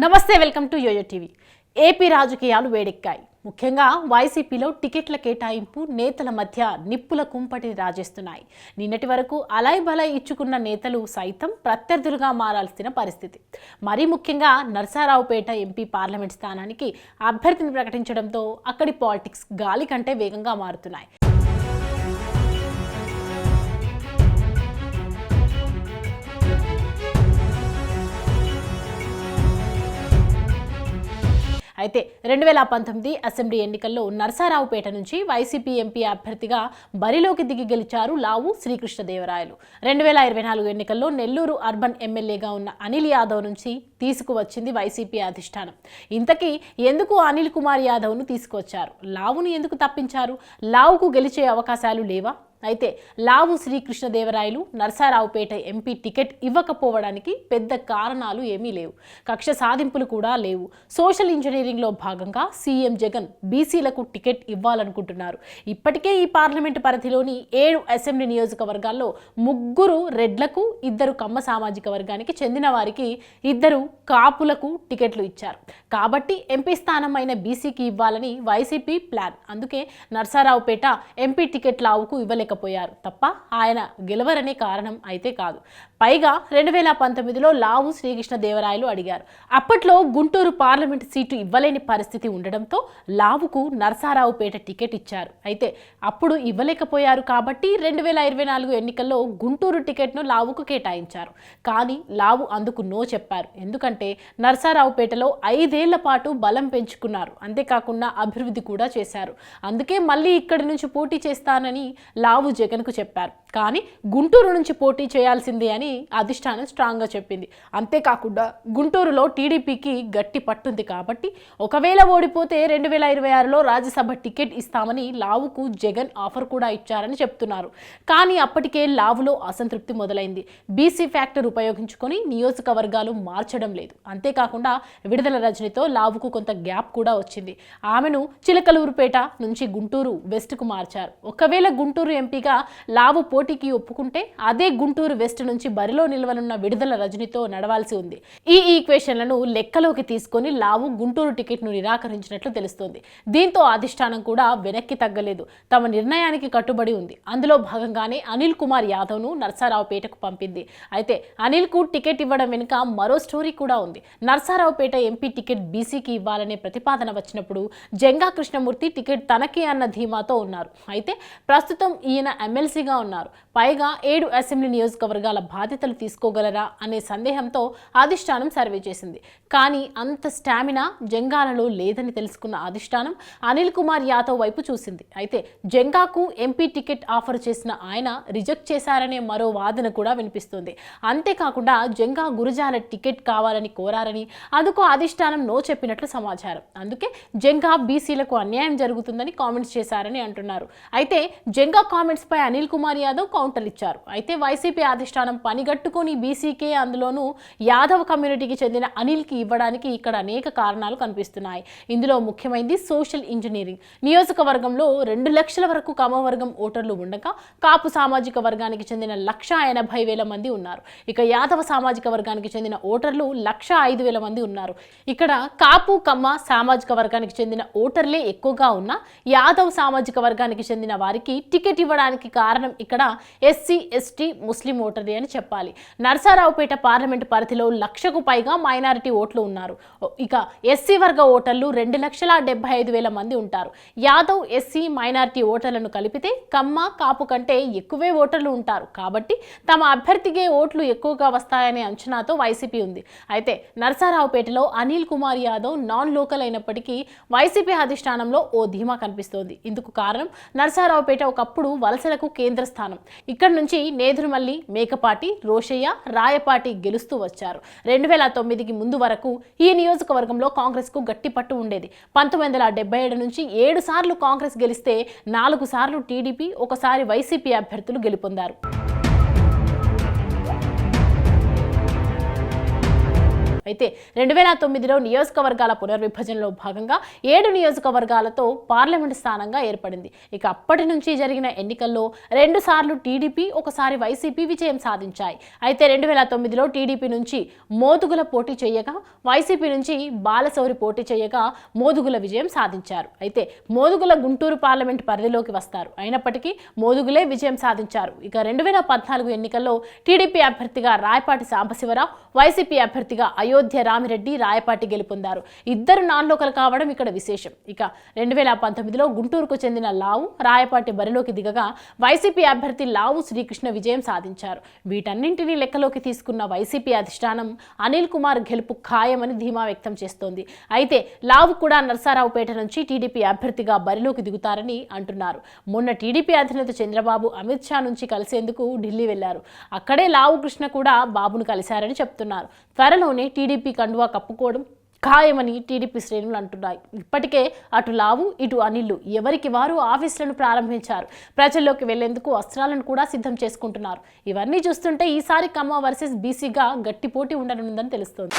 నమస్తే, welcome to YoYo TV. AP రాజకీయాలు వేడెక్కాయి. ముఖ్యంగా వైసీపీలో టికెట్ల కేటాయింపు నేతల మధ్య నిప్పుల కుంపటిని రాజేస్తున్నాయి. నిన్నటి వరకు అలాయ్ బలాయ్ ఇచ్చుకున్న నేతలు సైతం ప్రత్యర్థులుగా మారాల్సిన పరిస్థితి. మరీ ముఖ్యంగా నరసరావుపేట ఎంపీ పార్లమెంట్ స్థానానికి అభ్యర్థిని ప్రకటించడంతో అక్కడి పాలిటిక్స్ గాలి కంటే వేగంగా మారుతున్నాయి. అయితే 2019 అసెంబ్లీ ఎన్నికల్లో నరసరావుపేట నుంచి వైసీపీ ఎంపీ అభ్యర్థిగా బరిలోకి దిగి గెలిచారు లావు శ్రీకృష్ణదేవరాయలు. 2024 ఎన్నికల్లో నెల్లూరు అర్బన్ ఎమ్మెల్యేగా ఉన్న అనిల్ యాదవ్ నుంచి తీసుకువచ్చింది వైసీపీ అధిష్టానం. ఇంతకీ ఎందుకు అనిల్ కుమార్ యాదవ్ను తీసుకువచ్చారు? లావును ఎందుకు తప్పించారు? లావుకు గెలిచే అవకాశాలు లేవా? అయితే లావు శ్రీకృష్ణదేవరాయలు నరసరావుపేట ఎంపీ టికెట్ ఇవ్వకపోవడానికి పెద్ద కారణాలు ఏమీ లేవు. కక్ష సాధింపులు కూడా లేవు. సోషల్ ఇంజనీరింగ్లో భాగంగా సీఎం జగన్ బీసీలకు టికెట్ ఇవ్వాలనుకుంటున్నారు. ఇప్పటికే ఈ పార్లమెంటు పరిధిలోని 7 అసెంబ్లీ నియోజకవర్గాల్లో 3 రెడ్లకు, 2 కమ్మ సామాజిక వర్గానికి చెందిన వారికి, 2 కాపులకు టికెట్లు ఇచ్చారు. కాబట్టి ఎంపీ స్థానం అయిన బీసీకి ఇవ్వాలని వైసీపీ ప్లాన్. అందుకే నరసరావుపేట ఎంపీ టికెట్ లావుకు ఇవ్వలేకపోయారు తప్ప ఆయన గెలవరనే కారణం అయితే కాదు. పైగా 2019లో లావు శ్రీకృష్ణదేవరాయలు అడిగారు. అప్పట్లో గుంటూరు పార్లమెంటు సీటు ఇవ్వలేని పరిస్థితి ఉండడంతో లావుకు నరసరావుపేట టికెట్ ఇచ్చారు. అయితే అప్పుడు ఇవ్వలేకపోయారు కాబట్టి 2024 ఎన్నికల్లో గుంటూరు టికెట్ను లావుకు కేటాయించారు. కానీ లావు అందుకు నో చెప్పారు. ఎందుకంటే నరసరావుపేటలో 5 ఏళ్ల పాటు బలం పెంచుకున్నారు. అంతేకాకుండా అభివృద్ధి కూడా చేశారు. అందుకే మళ్ళీ ఇక్కడి నుంచి పోటీ చేస్తానని లావు జగన్కు చెప్పారు. కానీ గుంటూరు నుంచి పోటీ చేయాల్సిందే అని అధిష్టానం స్ట్రాంగ్గా చెప్పింది. అంతేకాకుండా గుంటూరులో టీడీపీకి గట్టి పట్టుంది కాబట్టి ఒకవేళ ఓడిపోతే 2026లో రాజ్యసభ టికెట్ ఇస్తామని లావుకు జగన్ ఆఫర్ కూడా ఇచ్చారని చెప్తున్నారు. కానీ అప్పటికే లావులో అసంతృప్తి మొదలైంది. బీసీ ఫ్యాక్టర్ ఉపయోగించుకొని నియోజకవర్గాలు మార్చడం లేదు. అంతేకాకుండా విడుదల రజనితో లావుకు కొంత గ్యాప్ కూడా వచ్చింది. ఆమెను చిలకలూరుపేట నుంచి గుంటూరు వెస్ట్కు మార్చారు. ఒకవేళ గుంటూరు ఎంపీగా లావు పోటీకి ఒప్పుకుంటే అదే గుంటూరు వెస్ట్ నుంచి బరిలో నిలవనున్న విడుదల రజనితో నడవాల్సి ఉంది. ఈ ఈక్వేషన్లను లెక్కలోకి తీసుకొని లావు గుంటూరు టికెట్ను నిరాకరించినట్లు తెలుస్తోంది. దీంతో అధిష్టానం కూడా వెనక్కి తగ్గలేదు. తమ నిర్ణయానికి కట్టుబడి ఉంది. అందులో భాగంగానే అనిల్ కుమార్ యాదవ్ను నరసరావుపేటకు పంపింది. అయితే అనిల్కు టికెట్ ఇవ్వడం వెనుక మరో స్టోరీ కూడా ఉంది. నరసరావుపేట ఎంపీ టికెట్ బీసీకి ఇవ్వాలనే ప్రతిపాదన వచ్చినప్పుడు జంగా కృష్ణమూర్తి టికెట్ తనకే అన్న ధీమాతో ఉన్నారు. అయితే ప్రస్తుతం ఈయన ఎమ్మెల్సీగా ఉన్నారు. పైగా 7 అసెంబ్లీ నియోజకవర్గాల బాధ్యతలు తీసుకోగలరా అనే సందేహంతో అధిష్టానం సర్వే చేసింది. కానీ అంత స్టామినా జంగాలలో లేదని తెలుసుకున్న అధిష్టానం అనిల్ కుమార్ యాదవ్ వైపు చూసింది. అయితే జంగాకు ఎంపీ టికెట్ ఆఫర్ చేసిన ఆయన రిజెక్ట్ చేశారనే మరో వాదన కూడా వినిపిస్తుంది. అంతేకాకుండా జంగా గురజాల టికెట్ కావాలని కోరారని, అందుకు అధిష్టానం నో చెప్పినట్లు సమాచారం. అందుకే జంగా బీసీలకు అన్యాయం జరుగుతుందని కామెంట్స్ చేశారని అంటున్నారు. అయితే జంగా కామెంట్స్ పై అనిల్ కుమార్ యాదవ్ కౌంటర్ ఇచ్చారు. అయితే వైసీపీ అధిష్టానం పనిగట్టుకొని బీసీకే, అందులోనూ యాదవ్ కమ్యూనిటీకి చెందిన అనిల్కి ఇవ్వడానికి ఇక్కడ అనేక కారణాలు కనిపిస్తున్నాయి. ఇందులో ముఖ్యమైనది సోషల్ ఇంజనీరింగ్. నియోజకవర్గంలో 2 లక్షల వరకు కమవర్గం ఓటర్లు ఉండగా కాపు సామాజిక వర్గానికి చెందిన 1,80,000 మంది ఉన్నారు. ఇక యాదవ సామాజిక వర్గానికి చెందిన ఓటర్లు 1,05,000 మంది ఉన్నారు. ఇక్కడ కాపు కమ్మ సామాజిక వర్గానికి చెందిన ఓటర్లే ఎక్కువగా ఉన్నా యాదవ్ సామాజిక వర్గానికి చెందిన వారికి టికెట్ ఇవ్వడానికి కారణం ఇక్కడ ఎస్సీ, ఎస్టీ, ముస్లిం ఓటర్లే అని చెప్పాలి. నరసరావుపేట పార్లమెంటు పరిధిలో 1,00,000కు పైగా మైనారిటీ ఓట్లు ఉన్నారు. ఇక ఎస్సీ వర్గ ఓటర్లు 2,75,000 మంది ఉంటారు. యాదవ్, ఎస్సీ, మైనారిటీ ఓటర్లను కలిపితే కమ్మ, కాపు కంటే ఎక్కువే ఓటర్లు ఉంటారు. కాబట్టి తమ అభ్యర్థికే ఓట్లు ఎక్కువగా వస్తాయనే అంచనాతో వైసీపీ ఉంది. అయితే నరసరావుపేటలో అనిల్ కుమార్ యాదవ్ నాన్ లోకల్ అయినప్పటికీ వైసీపీ అధిష్టానంలో ఓ ధీమా కనిపిస్తోంది. ఇందుకు కారణం నరసరావుపేట ఒకప్పుడు వలసలకు కేంద్ర స్థానం. ఇక్కడ నుంచి నేదురుమల్లి, మేకపాటి, రోషయ్య, రాయపాటి గెలుస్తూ వచ్చారు. 2009కి ముందు వరకు ఈ నియోజకవర్గంలో కాంగ్రెస్ కు గట్టి పట్టు ఉండేది. 1977 నుంచి 7 సార్లు కాంగ్రెస్ గెలిస్తే 4 సార్లు టీడీపీ, ఒకసారి వైసీపీ అభ్యర్థులు గెలుపొందారు. అయితే 2009లో నియోజకవర్గాల పునర్విభజనలో భాగంగా 7 నియోజకవర్గాలతో పార్లమెంటు స్థానంగా ఏర్పడింది. ఇక అప్పటి నుంచి జరిగిన ఎన్నికల్లో 2 సార్లు టీడీపీ, ఒకసారి వైసీపీ విజయం సాధించాయి. అయితే 2009లో టీడీపీ నుంచి మోదుగుల పోటీ చేయగా, వైసీపీ నుంచి బాలశౌరి పోటీ చేయగా మోదుగుల విజయం సాధించారు. అయితే మోదుగుల గుంటూరు పార్లమెంట్ పరిధిలోకి వస్తారు. అయినప్పటికీ మోదుగులే విజయం సాధించారు. ఇక 2014 ఎన్నికల్లో టీడీపీ అభ్యర్థిగా రాయపాటి సాంబశివరావు, వైసీపీ అభ్యర్థిగా అయోధ్య రామిరెడ్డి రాయపాటి గెలుపొందారు. ఇద్దరు నాన్ లోకల్ కావడం ఇక్కడ విశేషం. ఇక 2019లో గుంటూరుకు చెందిన లావు రాయపాటి బరిలోకి దిగగా వైసీపీ అభ్యర్థి లావు శ్రీకృష్ణ విజయం సాధించారు. వీటన్నింటినీ లెక్కలోకి తీసుకున్న వైసీపీ అధిష్టానం అనిల్ కుమార్ గెలుపు ఖాయమని ధీమా వ్యక్తం చేస్తోంది. అయితే లావు కూడా నరసరావుపేట నుంచి టీడీపీ అభ్యర్థిగా బరిలోకి దిగుతారని అంటున్నారు. మొన్న టీడీపీ అధినేత చంద్రబాబు అమిత్ షా నుంచి కలిసేందుకు ఢిల్లీ వెళ్లారు. అక్కడే లావు కృష్ణ కూడా బాబును కలిశారని చెప్తున్నారు. త్వరలోనే టీడీపీ కండువా కప్పుకోవడం ఖాయమని టీడీపీ శ్రేణులు అంటున్నాయి. ఇప్పటికే అటు లావు ఇటు అనిల్ ఎవరికి వారు ఆఫీసులను ప్రారంభించారు. ప్రజల్లోకి వెళ్లేందుకు అస్త్రాలను కూడా సిద్ధం చేసుకుంటున్నారు. ఇవన్నీ చూస్తుంటే ఈసారి కమ్మ వర్సెస్ బీసీగా గట్టి పోటీ ఉండనుందని తెలుస్తోంది.